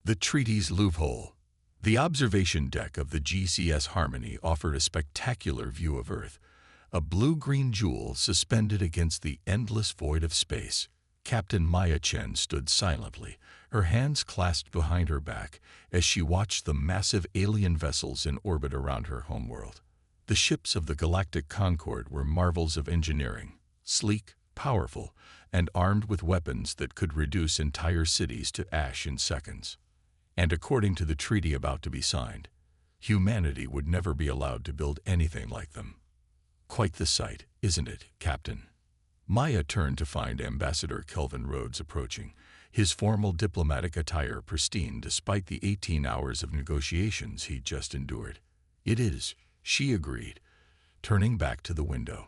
The treaty's loophole. The observation deck of the GCS Harmony offered a spectacular view of Earth, a blue-green jewel suspended against the endless void of space. Captain Maya Chen stood silently, her hands clasped behind her back, as she watched the massive alien vessels in orbit around her homeworld. The ships of the Galactic Concord were marvels of engineering, sleek, powerful, and armed with weapons that could reduce entire cities to ash in seconds. And according to the treaty about to be signed, humanity would never be allowed to build anything like them. Quite the sight, isn't it, Captain? Maya turned to find Ambassador Kelvin Rhodes approaching, his formal diplomatic attire pristine despite the 18 hours of negotiations he'd just endured. It is, she agreed, turning back to the window.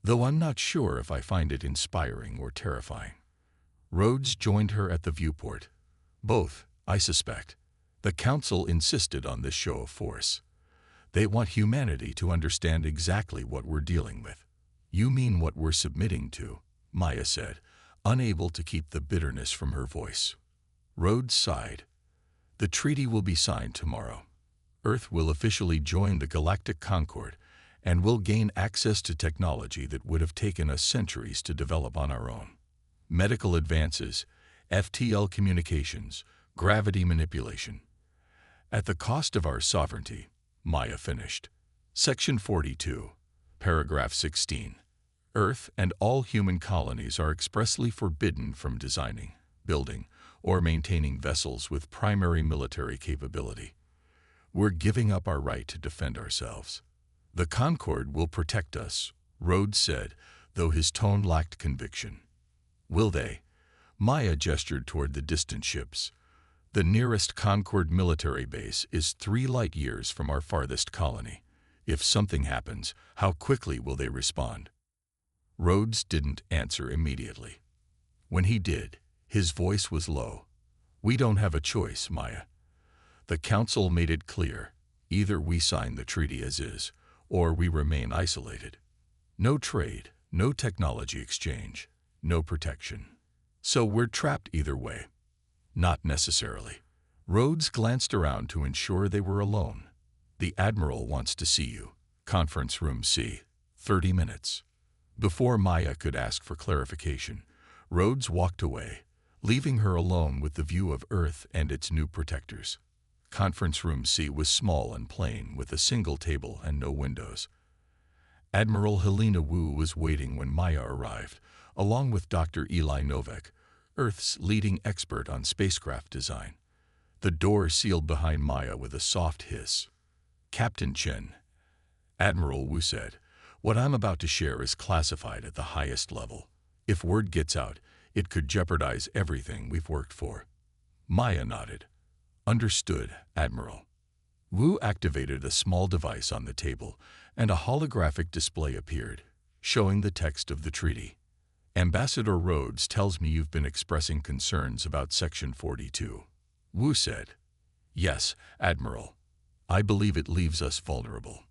Though I'm not sure if I find it inspiring or terrifying. Rhodes joined her at the viewport. Both, I suspect. The Council insisted on this show of force. They want humanity to understand exactly what we're dealing with. You mean what we're submitting to, Maya said, unable to keep the bitterness from her voice. Rhodes sighed. The treaty will be signed tomorrow. Earth will officially join the Galactic Concord, and we'll gain access to technology that would have taken us centuries to develop on our own. Medical advances, FTL communications, gravity manipulation. At the cost of our sovereignty, Maya finished. Section 42, paragraph 16. Earth and all human colonies are expressly forbidden from designing, building, or maintaining vessels with primary military capability. We're giving up our right to defend ourselves. The Concord will protect us, Rhodes said, though his tone lacked conviction. Will they? Maya gestured toward the distant ships. The nearest Concord military base is 3 light years from our farthest colony. If something happens, how quickly will they respond? Rhodes didn't answer immediately. When he did, his voice was low. We don't have a choice, Maya. The Council made it clear. Either we sign the treaty as is, or we remain isolated. No trade, no technology exchange, no protection. So we're trapped either way. Not necessarily. Rhodes glanced around to ensure they were alone. The Admiral wants to see you. Conference room C. 30 minutes. Before Maya could ask for clarification, Rhodes walked away, leaving her alone with the view of Earth and its new protectors. Conference room C was small and plain, with a single table and no windows. Admiral Helena Wu was waiting when Maya arrived, along with Dr. Eli Novak, Earth's leading expert on spacecraft design. The door sealed behind Maya with a soft hiss. Captain Chen, Admiral Wu said, what I'm about to share is classified at the highest level. If word gets out, it could jeopardize everything we've worked for. Maya nodded. Understood, Admiral. Wu activated a small device on the table, and a holographic display appeared, showing the text of the treaty. Ambassador Rhodes tells me you've been expressing concerns about Section 42. Wu said. Yes, Admiral. I believe it leaves us vulnerable.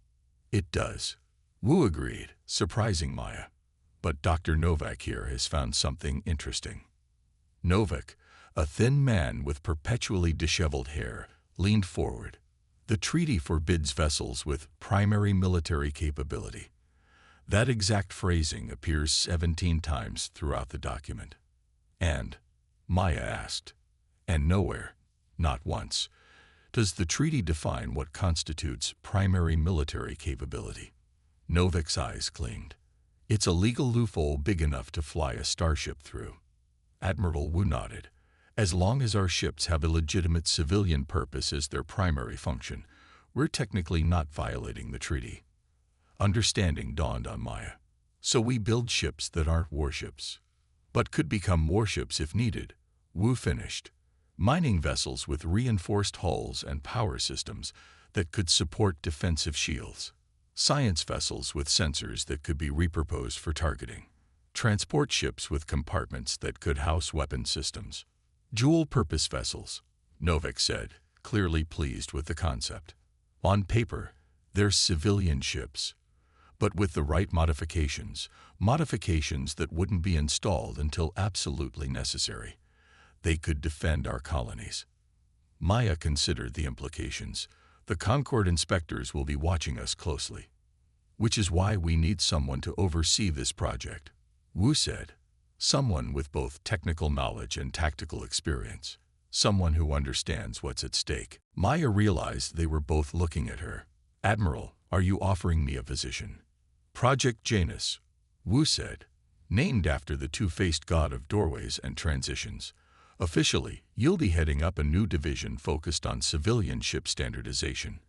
It does. Wu agreed, surprising Maya. But Dr. Novak here has found something interesting. Novak, a thin man with perpetually disheveled hair, leaned forward. The treaty forbids vessels with primary military capability. That exact phrasing appears 17 times throughout the document. And, Maya asked, and nowhere, not once, does the treaty define what constitutes primary military capability. Novak's eyes gleamed. It's a legal loophole big enough to fly a starship through. Admiral Wu nodded. As long as our ships have a legitimate civilian purpose as their primary function, we're technically not violating the treaty. Understanding dawned on Maya. So we build ships that aren't warships, but could become warships if needed. Wu finished. Mining vessels with reinforced hulls and power systems that could support defensive shields. Science vessels with sensors that could be repurposed for targeting. Transport ships with compartments that could house weapon systems. Dual-purpose vessels, Novak said, clearly pleased with the concept. On paper, they're civilian ships, but with the right modifications that wouldn't be installed until absolutely necessary, they could defend our colonies. Maya considered the implications. The Concord inspectors will be watching us closely, which is why we need someone to oversee this project. Wu said, someone with both technical knowledge and tactical experience, someone who understands what's at stake. Maya realized they were both looking at her. Admiral, are you offering me a position? Project Janus, Wu said, named after the two-faced god of doorways and transitions. Officially, you'll be heading up a new division focused on civilian ship standardization.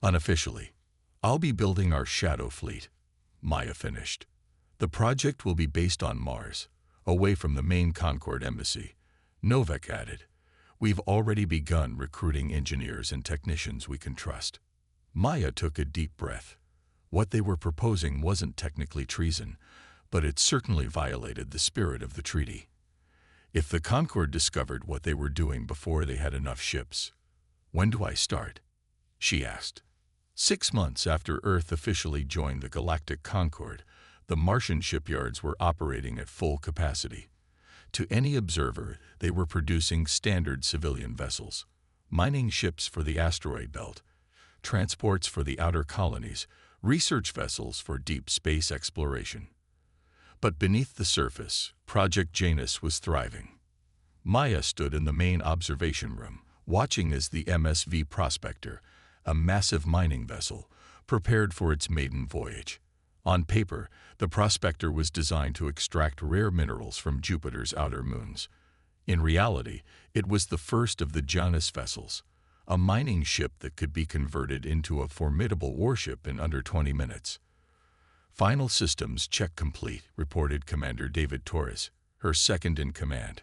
Unofficially, I'll be building our shadow fleet. Maya finished. The project will be based on Mars, away from the main Concord embassy. Novak added, we've already begun recruiting engineers and technicians we can trust. Maya took a deep breath. What they were proposing wasn't technically treason, but it certainly violated the spirit of the treaty. If the Concord discovered what they were doing before they had enough ships, when do I start? She asked. 6 months after Earth officially joined the Galactic Concord, the Martian shipyards were operating at full capacity. To any observer, they were producing standard civilian vessels, mining ships for the asteroid belt, transports for the outer colonies, research vessels for deep space exploration. But beneath the surface, Project Janus was thriving. Maya stood in the main observation room, watching as the MSV Prospector, a massive mining vessel, prepared for its maiden voyage. On paper, the Prospector was designed to extract rare minerals from Jupiter's outer moons. In reality, it was the first of the Janus vessels, a mining ship that could be converted into a formidable warship in under 20 minutes. Final systems check complete, reported Commander David Torres, her second in command.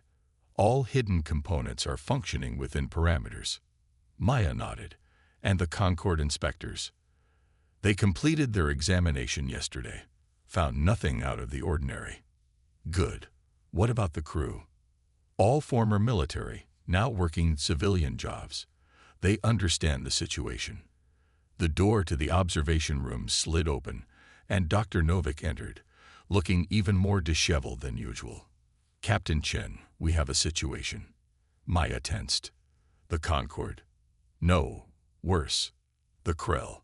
All hidden components are functioning within parameters. Maya nodded. And the Concord inspectors? They completed their examination yesterday, found nothing out of the ordinary. Good. What about the crew? All former military, now working civilian jobs. They understand the situation. The door to the observation room slid open, and Dr. Novak entered, looking even more disheveled than usual. Captain Chen, we have a situation. Maya tensed. The Concord? No, worse. The Krell.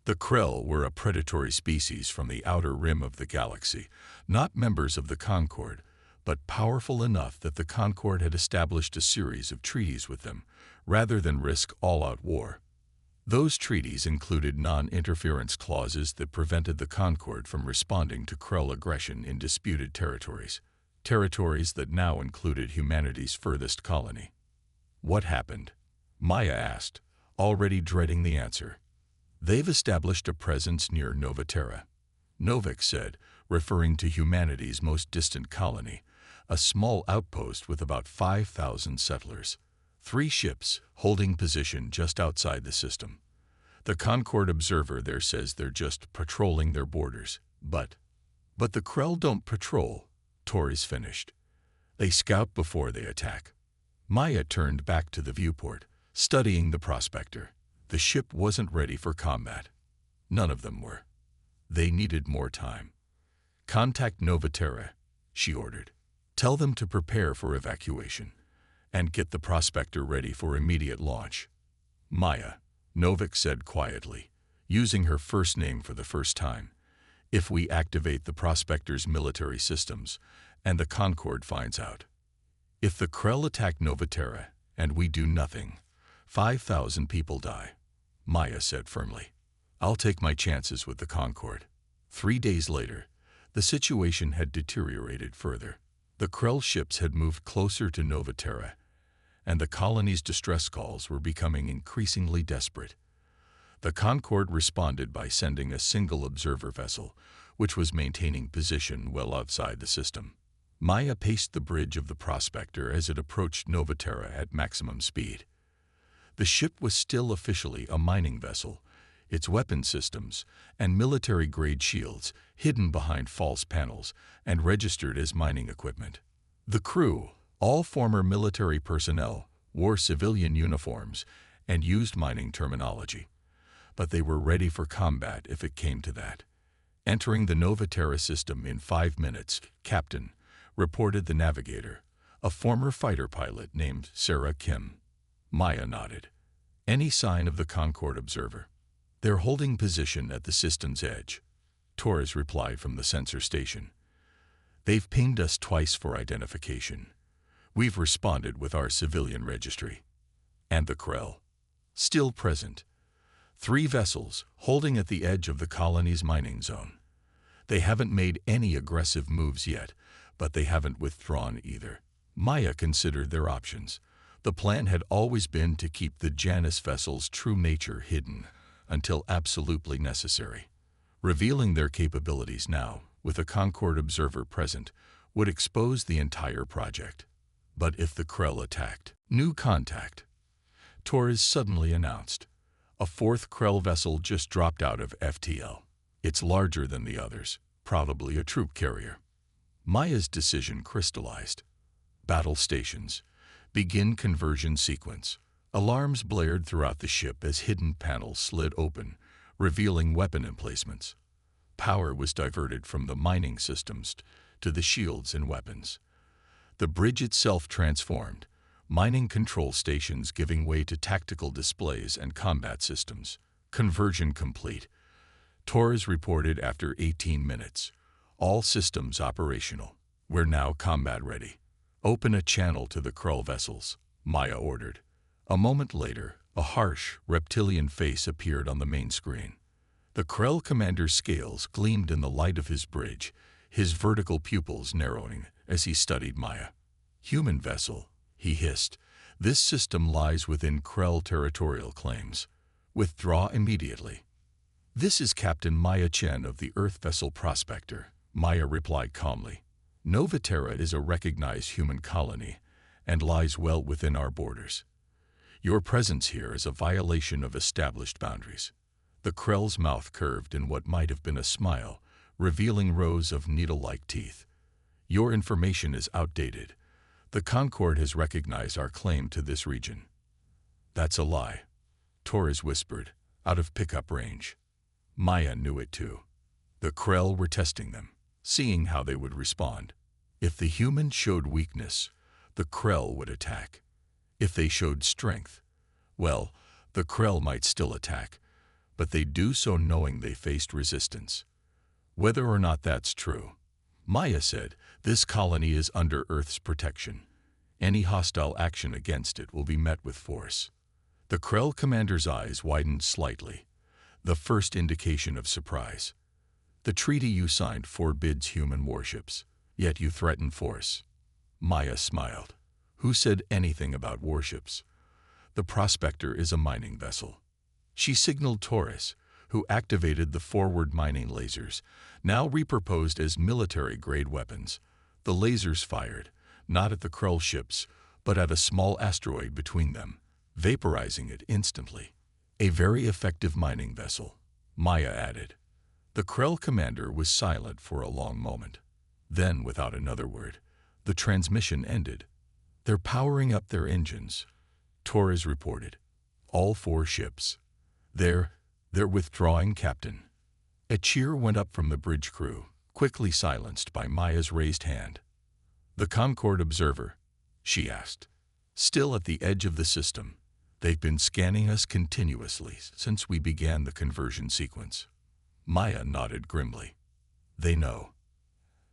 The Krell were a predatory species from the outer rim of the galaxy, not members of the Concord, but powerful enough that the Concord had established a series of treaties with them, rather than risk all-out war. Those treaties included non-interference clauses that prevented the Concord from responding to Krell aggression in disputed territories, territories that now included humanity's furthest colony. What happened? Maya asked, already dreading the answer. They've established a presence near Novaterra, Novak said, referring to humanity's most distant colony, a small outpost with about 5,000 settlers. 3 ships holding position just outside the system. The Concord observer there says they're just patrolling their borders. But the Krell don't patrol, Torres finished. They scout before they attack. Maya turned back to the viewport, studying the Prospector. The ship wasn't ready for combat. None of them were. They needed more time. Contact Novaterra, she ordered. Tell them to prepare for evacuation and get the Prospector ready for immediate launch. Maya, Novak said quietly, using her first name for the first time. If we activate the Prospector's military systems and the Concord finds out. If the Krell attack Novaterra and we do nothing, 5,000 people die, Maya said firmly. I'll take my chances with the Concord. 3 days later, the situation had deteriorated further. The Krell ships had moved closer to Novaterra, and the colony's distress calls were becoming increasingly desperate. The Concord responded by sending a single observer vessel, which was maintaining position well outside the system. Maya paced the bridge of the Prospector as it approached Novaterra at maximum speed. The ship was still officially a mining vessel, its weapon systems and military-grade shields hidden behind false panels and registered as mining equipment. The crew, all former military personnel, wore civilian uniforms and used mining terminology. But they were ready for combat if it came to that. Entering the Novaterra system in 5 minutes, Captain, reported the navigator, a former fighter pilot named Sarah Kim. Maya nodded. Any sign of the Concord observer? They're holding position at the system's edge, Torres replied from the sensor station. They've pinged us twice for identification. We've responded with our civilian registry. And the Krell? Still present. 3 vessels holding at the edge of the colony's mining zone. They haven't made any aggressive moves yet, but they haven't withdrawn either. Maya considered their options. The plan had always been to keep the Janus vessel's true nature hidden until absolutely necessary. Revealing their capabilities now, with a Concord observer present, would expose the entire project. But if the Krell attacked? New contact, Torres suddenly announced. A 4th Krell vessel just dropped out of FTL. It's larger than the others, probably a troop carrier. Maya's decision crystallized. Battle stations. Begin conversion sequence. Alarms blared throughout the ship as hidden panels slid open, revealing weapon emplacements. Power was diverted from the mining systems to the shields and weapons. The bridge itself transformed, mining control stations giving way to tactical displays and combat systems. Conversion complete, Torres reported after 18 minutes. All systems operational. We're now combat ready. Open a channel to the Krell vessels, Maya ordered. A moment later, a harsh, reptilian face appeared on the main screen. The Krell commander's scales gleamed in the light of his bridge, his vertical pupils narrowing as he studied Maya. Human vessel, he hissed. This system lies within Krell territorial claims. Withdraw immediately. This is Captain Maya Chen of the Earth Vessel Prospector, Maya replied calmly. Nova Terra is a recognized human colony and lies well within our borders. Your presence here is a violation of established boundaries. The Krell's mouth curved in what might have been a smile, revealing rows of needle-like teeth. Your information is outdated. The Concord has recognized our claim to this region. That's a lie, Torres whispered, out of pickup range. Maya knew it too. The Krell were testing them, seeing how they would respond. If the humans showed weakness, the Krell would attack. If they showed strength, well, the Krell might still attack, but they'd do so knowing they faced resistance. Whether or not that's true, Maya said, this colony is under Earth's protection. Any hostile action against it will be met with force. The Krell commander's eyes widened slightly, the first indication of surprise. The treaty you signed forbids human warships, yet you threaten force. Maya smiled. Who said anything about warships? The Prospector is a mining vessel. She signaled Torres, who activated the forward mining lasers, now repurposed as military-grade weapons. The lasers fired, not at the Krell ships, but at a small asteroid between them, vaporizing it instantly. A very effective mining vessel, Maya added. The Krell commander was silent for a long moment. Then, without another word, the transmission ended. They're powering up their engines, Torres reported. All 4 ships. They're withdrawing, Captain. A cheer went up from the bridge crew, quickly silenced by Maya's raised hand. The Concord observer, she asked. Still at the edge of the system. They've been scanning us continuously since we began the conversion sequence. Maya nodded grimly. They know.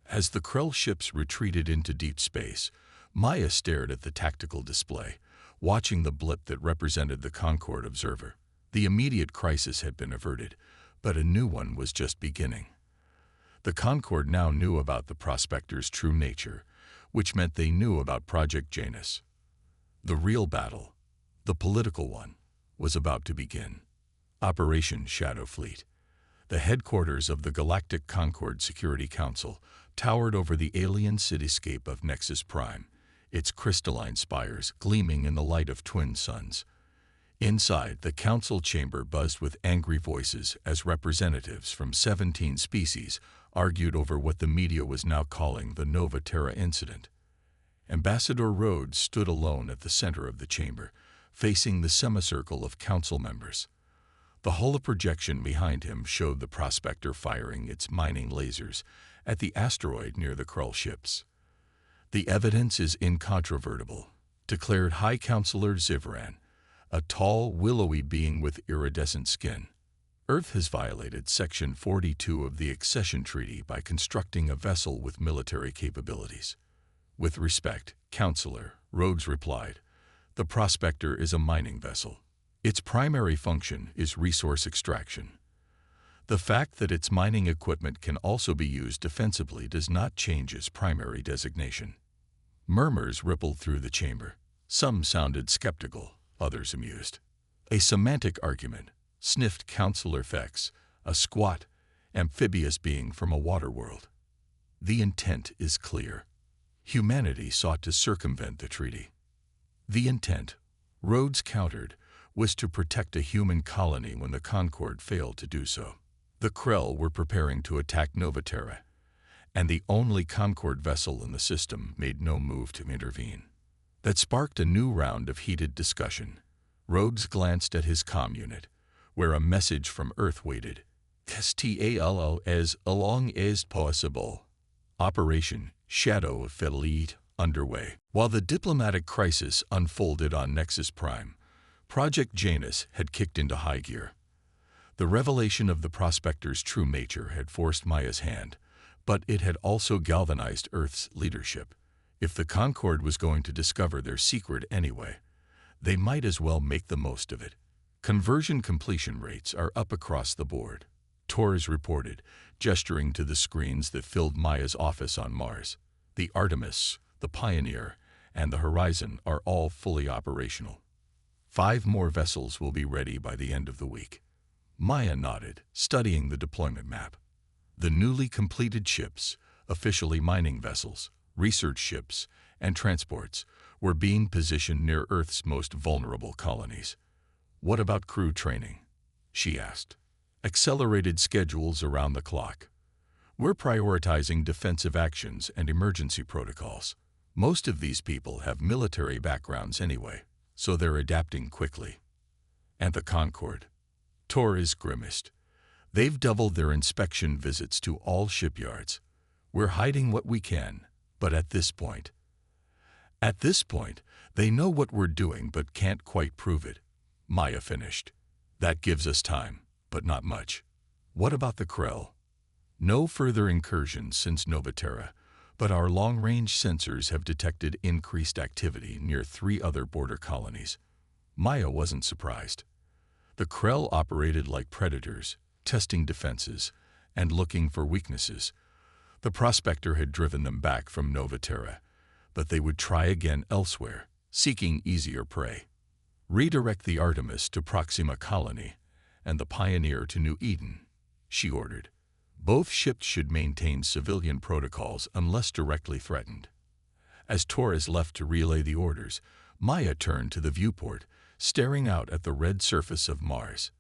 As the Krell ships retreated into deep space, Maya stared at the tactical display, watching the blip that represented the Concord observer. The immediate crisis had been averted, but a new one was just beginning. The Concord now knew about the Prospector's true nature, which meant they knew about Project Janus. The real battle, the political one, was about to begin. Operation Shadow Fleet. The headquarters of the Galactic Concord Security Council towered over the alien cityscape of Nexus Prime, its crystalline spires gleaming in the light of twin suns. Inside, the council chamber buzzed with angry voices as representatives from 17 species argued over what the media was now calling the Nova Terra incident. Ambassador Rhodes stood alone at the center of the chamber, facing the semicircle of council members. The holoprojection behind him showed the Prospector firing its mining lasers at the asteroid near the Krell ships. The evidence is incontrovertible, declared High Counselor Zivran, a tall, willowy being with iridescent skin. Earth has violated Section 42 of the Accession Treaty by constructing a vessel with military capabilities. With respect, Counselor, Rhodes replied, the Prospector is a mining vessel. Its primary function is resource extraction. The fact that its mining equipment can also be used defensively does not change its primary designation. Murmurs rippled through the chamber. Some sounded skeptical, others amused. A semantic argument, sniffed Counselor Fex, a squat, amphibious being from a water world. The intent is clear. Humanity sought to circumvent the treaty. The intent, Rhodes countered, was to protect a human colony when the Concorde failed to do so. The Krell were preparing to attack Novaterra, and the only Concorde vessel in the system made no move to intervene. That sparked a new round of heated discussion. Rhodes glanced at his comm unit, where a message from Earth waited. STALO as long as possible. Operation Shadow of Fleet underway. While the diplomatic crisis unfolded on Nexus Prime, Project Janus had kicked into high gear. The revelation of the Prospector's true nature had forced Maya's hand, but it had also galvanized Earth's leadership. If the Concorde was going to discover their secret anyway, they might as well make the most of it. Conversion completion rates are up across the board, Torres reported, gesturing to the screens that filled Maya's office on Mars. The Artemis, the Pioneer, and the Horizon are all fully operational. 5 more vessels will be ready by the end of the week. Maya nodded, studying the deployment map. The newly completed ships, officially mining vessels, research ships, and transports, were being positioned near Earth's most vulnerable colonies. What about crew training? She asked. Accelerated schedules around the clock. We're prioritizing defensive actions and emergency protocols. Most of these people have military backgrounds anyway, so they're adapting quickly. And the Concorde? Torres grimaced. They've doubled their inspection visits to all shipyards. We're hiding what we can, but at this point, they know what we're doing but can't quite prove it. Maya finished. That gives us time, but not much. What about the Krell? No further incursions since Novaterra, but our long-range sensors have detected increased activity near 3 other border colonies. Maya wasn't surprised. The Krell operated like predators, testing defenses and looking for weaknesses. The Prospector had driven them back from Novaterra, but they would try again elsewhere, seeking easier prey. Redirect the Artemis to Proxima Colony and the Pioneer to New Eden, she ordered. Both ships should maintain civilian protocols unless directly threatened. As Torres left to relay the orders, Maya turned to the viewport, staring out at the red surface of Mars.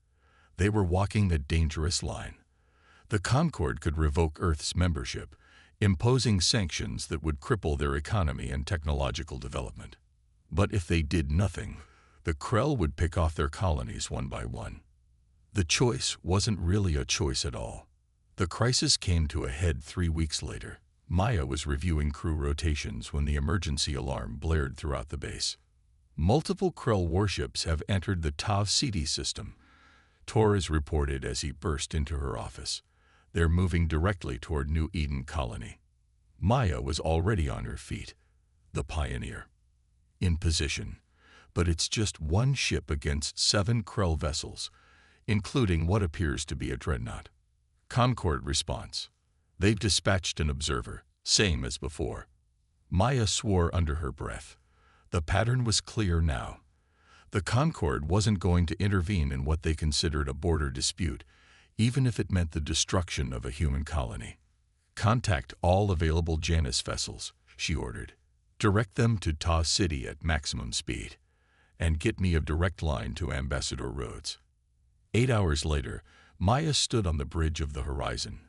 They were walking a dangerous line. The Concorde could revoke Earth's membership, imposing sanctions that would cripple their economy and technological development. But if they did nothing, the Krell would pick off their colonies one by one. The choice wasn't really a choice at all. The crisis came to a head 3 weeks later. Maya was reviewing crew rotations when the emergency alarm blared throughout the base. Multiple Krell warships have entered the Tav City system, Torres reported as he burst into her office. They're moving directly toward New Eden Colony. Maya was already on her feet. The Pioneer. In position. But it's just one ship against 7 Krell vessels, including what appears to be a dreadnought. Concorde response. They've dispatched an observer, same as before. Maya swore under her breath. The pattern was clear now. The Concorde wasn't going to intervene in what they considered a border dispute, even if it meant the destruction of a human colony. Contact all available Janus vessels, she ordered. Direct them to Ta City at maximum speed, and get me a direct line to Ambassador Rhodes. 8 hours later, Maya stood on the bridge of the Horizon,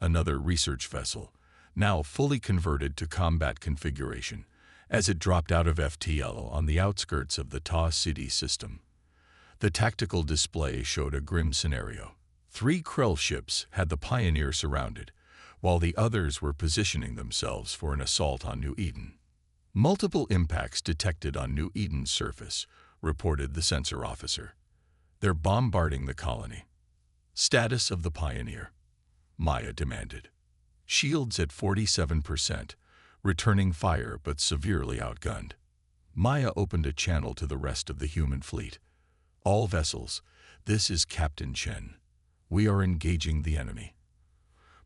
another research vessel, now fully converted to combat configuration, as it dropped out of FTL on the outskirts of the Ta City system. The tactical display showed a grim scenario. 3 Krell ships had the Pioneer surrounded, while the others were positioning themselves for an assault on New Eden. Multiple impacts detected on New Eden's surface, reported the sensor officer. They're bombarding the colony. Status of the Pioneer, Maya demanded. Shields at 47%, returning fire but severely outgunned. Maya opened a channel to the rest of the human fleet. All vessels, this is Captain Chen. We are engaging the enemy.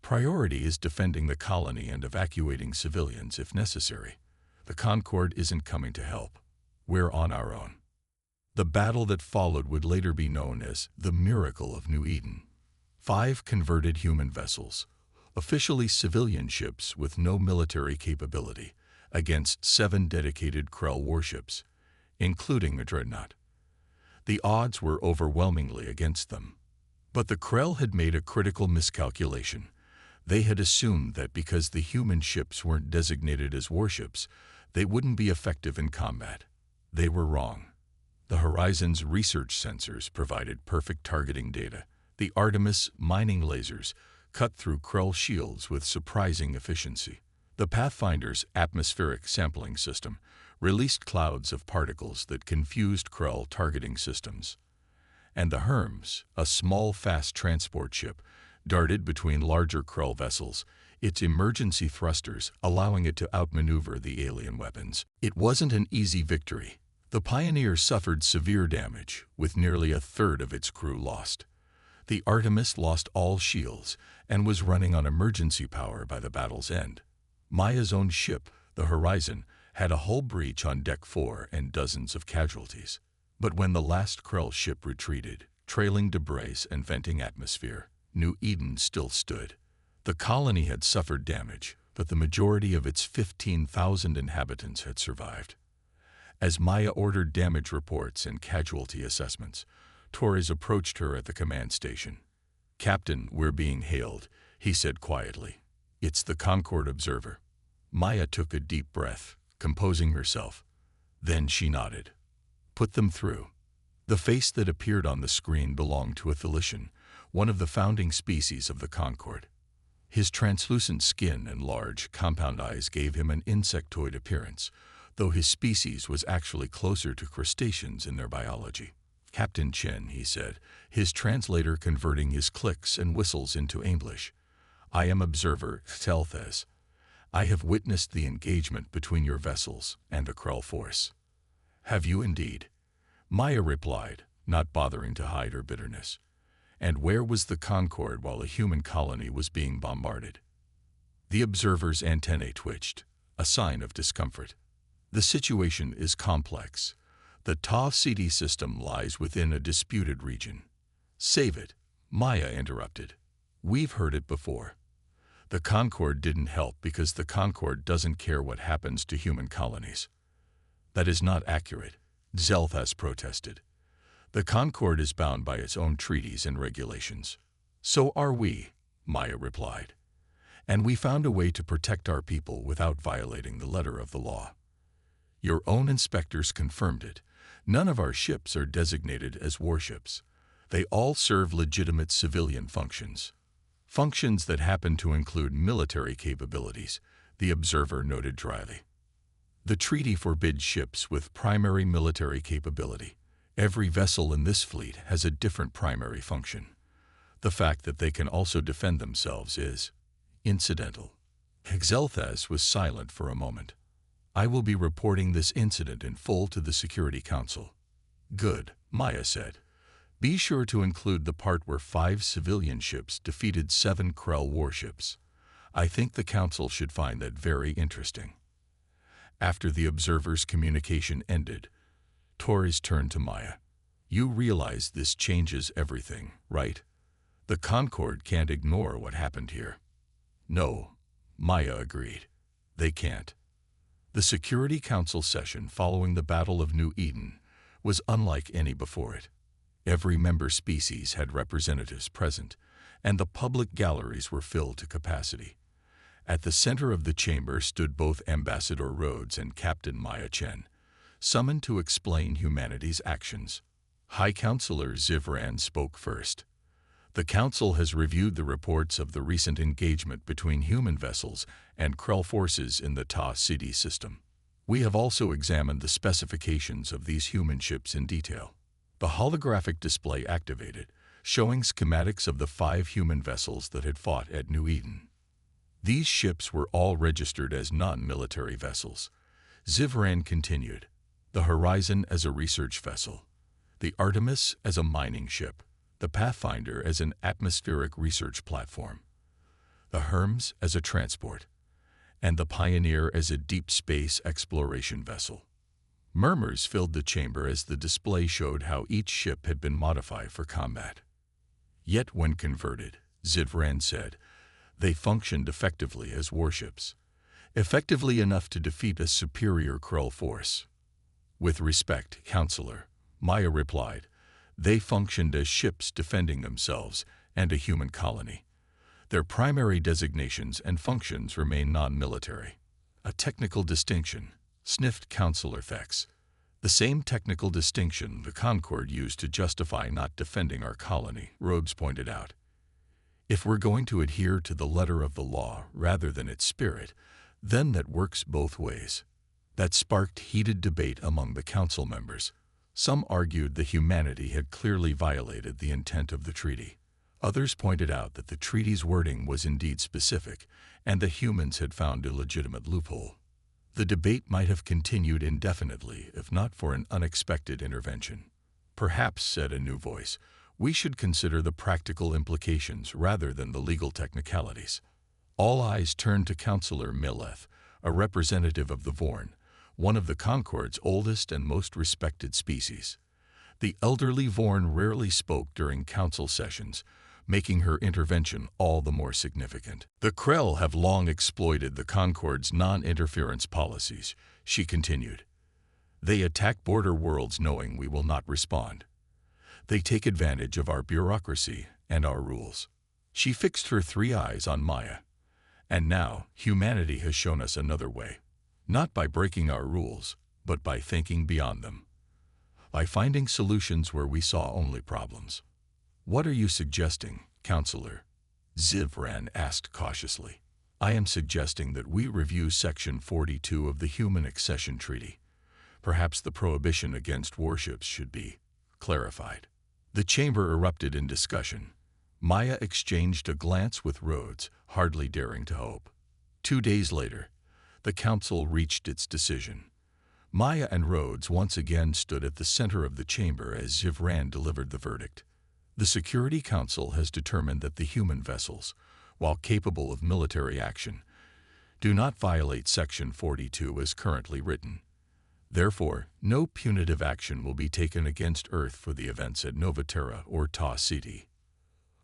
Priority is defending the colony and evacuating civilians if necessary. The Concorde isn't coming to help. We're on our own. The battle that followed would later be known as the Miracle of New Eden. 5 converted human vessels, officially civilian ships with no military capability, against 7 dedicated Krell warships, including a dreadnought. The odds were overwhelmingly against them. But the Krell had made a critical miscalculation. They had assumed that because the human ships weren't designated as warships, they wouldn't be effective in combat. They were wrong. The Horizon's research sensors provided perfect targeting data. The Artemis mining lasers cut through Krell shields with surprising efficiency. The Pathfinder's atmospheric sampling system released clouds of particles that confused Krell targeting systems. And the Hermes, a small fast transport ship, darted between larger Krell vessels, its emergency thrusters allowing it to outmaneuver the alien weapons. It wasn't an easy victory. The Pioneer suffered severe damage, with nearly a third of its crew lost. The Artemis lost all shields and was running on emergency power by the battle's end. Maya's own ship, the Horizon, had a hull breach on Deck 4 and dozens of casualties. But when the last Krell ship retreated, trailing debris and venting atmosphere, New Eden still stood. The colony had suffered damage, but the majority of its 15,000 inhabitants had survived. As Maya ordered damage reports and casualty assessments, Torres approached her at the command station. "Captain, we're being hailed," he said quietly. "It's the Concorde observer." Maya took a deep breath, composing herself. Then she nodded. "Put them through." The face that appeared on the screen belonged to a Thalician, one of the founding species of the Concorde. His translucent skin and large, compound eyes gave him an insectoid appearance, though his species was actually closer to crustaceans in their biology. "Captain Chen," he said, his translator converting his clicks and whistles into English. "I am observer Telthes. I have witnessed the engagement between your vessels and the Krell force." "Have you indeed?" Maya replied, not bothering to hide her bitterness. "And where was the Concorde while a human colony was being bombarded?" The observer's antennae twitched, a sign of discomfort. "The situation is complex. The Ta City system lies within a disputed region." "Save it," Maya interrupted. "We've heard it before. The Concorde didn't help because the Concorde doesn't care what happens to human colonies." "That is not accurate," Zelthas protested. "The Concorde is bound by its own treaties and regulations." "So are we," Maya replied. "And we found a way to protect our people without violating the letter of the law. Your own inspectors confirmed it. None of our ships are designated as warships. They all serve legitimate civilian functions. Functions that happen to include military capabilities," the observer noted dryly. "The treaty forbids ships with primary military capability. Every vessel in this fleet has a different primary function. The fact that they can also defend themselves is incidental." Zelthas was silent for a moment. "I will be reporting this incident in full to the Security Council." "Good," Maya said. "Be sure to include the part where 5 civilian ships defeated 7 Krell warships. I think the Council should find that very interesting." After the observer's communication ended, Torres turned to Maya. "You realize this changes everything, right? The Concorde can't ignore what happened here." "No," Maya agreed. "They can't." The Security Council session following the Battle of New Eden was unlike any before it. Every member species had representatives present, and the public galleries were filled to capacity. At the center of the chamber stood both Ambassador Rhodes and Captain Maya Chen, summoned to explain humanity's actions. High Counselor Zivran spoke first. "The Council has reviewed the reports of the recent engagement between human vessels and Krell forces in the Ta City system. We have also examined the specifications of these human ships in detail. The holographic display activated, showing schematics of the 5 human vessels that had fought at New Eden. These ships were all registered as non-military vessels. Zivran continued, the Horizon as a research vessel, the Artemis as a mining ship, the Pathfinder as an atmospheric research platform, the Hermes as a transport, and the Pioneer as a deep space exploration vessel. Murmurs filled the chamber as the display showed how each ship had been modified for combat. Yet when converted, Zivran said, they functioned effectively as warships, effectively enough to defeat a superior Krull force. With respect, Counselor, Maya replied, they functioned as ships defending themselves and a human colony. Their primary designations and functions remain non-military. A technical distinction, sniffed Counselor Thex. The same technical distinction the Concord used to justify not defending our colony, Robes pointed out. If we're going to adhere to the letter of the law rather than its spirit, then that works both ways. That sparked heated debate among the council members. Some argued that humanity had clearly violated the intent of the treaty. Others pointed out that the treaty's wording was indeed specific, and the humans had found a legitimate loophole. The debate might have continued indefinitely if not for an unexpected intervention. Perhaps, said a new voice, we should consider the practical implications rather than the legal technicalities. All eyes turned to Counselor Milleth, a representative of the Vorn, one of the Concord's oldest and most respected species. The elderly Vorn rarely spoke during council sessions, making her intervention all the more significant. The Krell have long exploited the Concord's non-interference policies, she continued. They attack border worlds knowing we will not respond. They take advantage of our bureaucracy and our rules. She fixed her 3 eyes on Maya. And now, humanity has shown us another way. Not by breaking our rules, but by thinking beyond them. By finding solutions where we saw only problems. What are you suggesting, Counselor? Zivran asked cautiously. I am suggesting that we review Section 42 of the Human Accession Treaty. Perhaps the prohibition against warships should be clarified. The chamber erupted in discussion. Maya exchanged a glance with Rhodes, hardly daring to hope. 2 days later, the council reached its decision. Maya and Rhodes once again stood at the center of the chamber as Zivran delivered the verdict. The Security Council has determined that the human vessels, while capable of military action, do not violate Section 42 as currently written. Therefore, no punitive action will be taken against Earth for the events at Novaterra or Ta Ceti.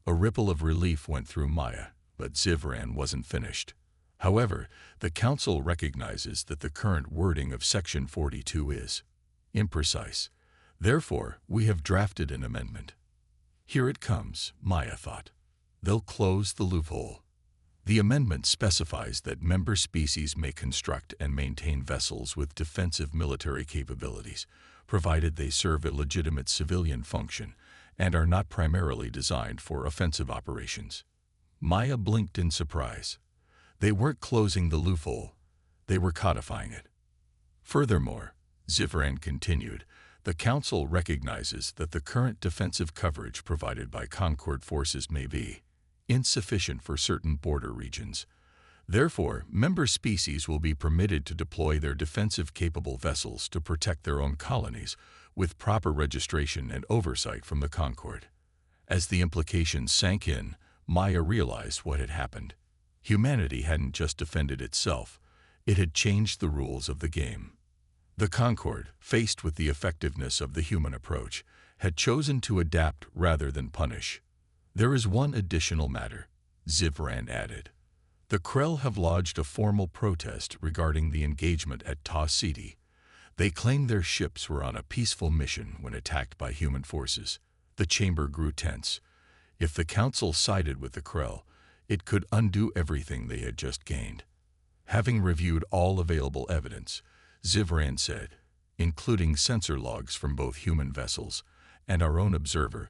A ripple of relief went through Maya, but Zivran wasn't finished. However, the Council recognizes that the current wording of Section 42 is imprecise. Therefore, we have drafted an amendment. Here it comes, Maya thought. They'll close the loophole. The amendment specifies that member species may construct and maintain vessels with defensive military capabilities, provided they serve a legitimate civilian function and are not primarily designed for offensive operations. Maya blinked in surprise. They weren't closing the loophole, they were codifying it. Furthermore, Zivran continued, the Council recognizes that the current defensive coverage provided by Concord forces may be insufficient for certain border regions. Therefore, member species will be permitted to deploy their defensive-capable vessels to protect their own colonies with proper registration and oversight from the Concord. As the implications sank in, Maya realized what had happened. Humanity hadn't just defended itself, it had changed the rules of the game. The Concord, faced with the effectiveness of the human approach, had chosen to adapt rather than punish. There is one additional matter, Zivran added. The Krell have lodged a formal protest regarding the engagement at Ta Ceti. They claim their ships were on a peaceful mission when attacked by human forces. The chamber grew tense. If the Council sided with the Krell, it could undo everything they had just gained. Having reviewed all available evidence, Zivran said, including sensor logs from both human vessels and our own observer,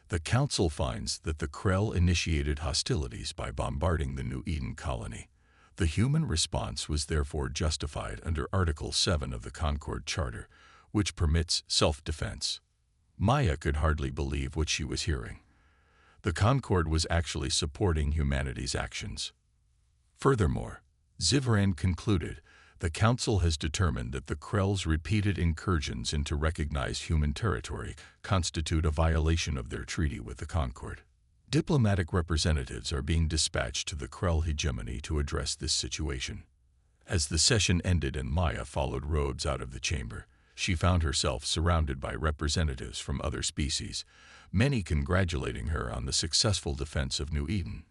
the Council finds that the Krell initiated hostilities by bombarding the New Eden colony. The The human response was therefore justified under Article 7 of the Concord Charter, which permits self-defense. Maya could hardly believe what she was hearing. The Concord was actually supporting humanity's actions. Furthermore, Zivran concluded, the Council has determined that the Krell's repeated incursions into recognized human territory constitute a violation of their treaty with the Concord. Diplomatic representatives are being dispatched to the Krell hegemony to address this situation. As the session ended and Maya followed Rhodes out of the chamber, she found herself surrounded by representatives from other species, many congratulating her on the successful defense of New Eden.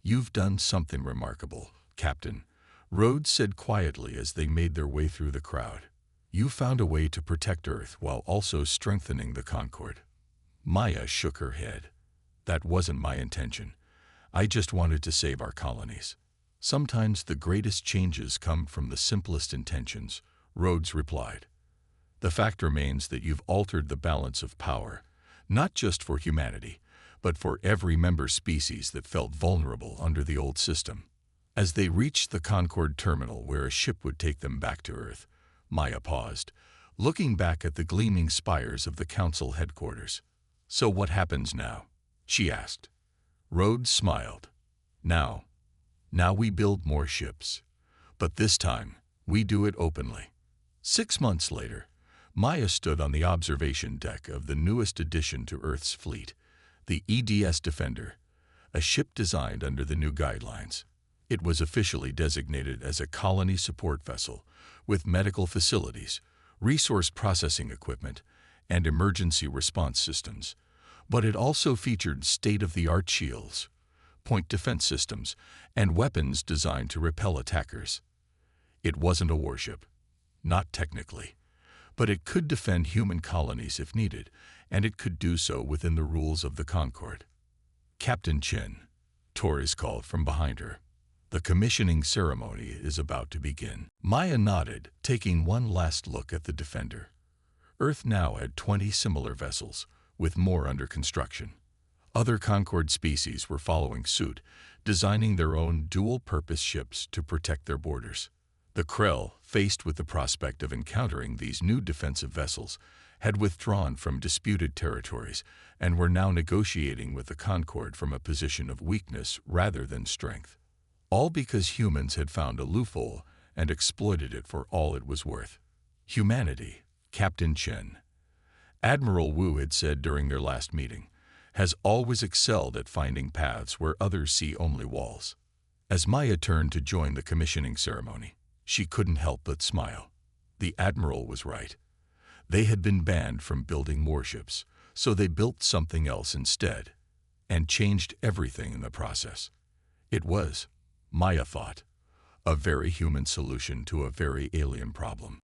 "You've done something remarkable, Captain," Rhodes said quietly as they made their way through the crowd. "You found a way to protect Earth while also strengthening the Concord." Maya shook her head. "That wasn't my intention. I just wanted to save our colonies." "Sometimes the greatest changes come from the simplest intentions," Rhodes replied. "The fact remains that you've altered the balance of power, not just for humanity, but for every member species that felt vulnerable under the old system." As they reached the Concord terminal where a ship would take them back to Earth, Maya paused, looking back at the gleaming spires of the Council headquarters. "So what happens now?" she asked. Rhodes smiled. Now we build more ships. But this time, we do it openly." 6 months later, Maya stood on the observation deck of the newest addition to Earth's fleet, the EDS Defender, a ship designed under the new guidelines. It was officially designated as a colony support vessel, with medical facilities, resource processing equipment, and emergency response systems. But it also featured state-of-the-art shields, point defense systems, and weapons designed to repel attackers. It wasn't a warship, not technically, but it could defend human colonies if needed, and it could do so within the rules of the Concord. "Captain Chen," Torres called from behind her. "The commissioning ceremony is about to begin." Maya nodded, taking one last look at the Defender. Earth now had 20 similar vessels, with more under construction. Other Concord species were following suit, designing their own dual-purpose ships to protect their borders. The Krell, faced with the prospect of encountering these new defensive vessels, had withdrawn from disputed territories and were now negotiating with the Concord from a position of weakness rather than strength. All because humans had found a loophole and exploited it for all it was worth. "Humanity," Captain Chen, Admiral Wu had said during their last meeting, "has always excelled at finding paths where others see only walls." As Maya turned to join the commissioning ceremony, she couldn't help but smile. The Admiral was right. They had been banned from building warships, so they built something else instead, and changed everything in the process. It was, Maya thought, a very human solution to a very alien problem.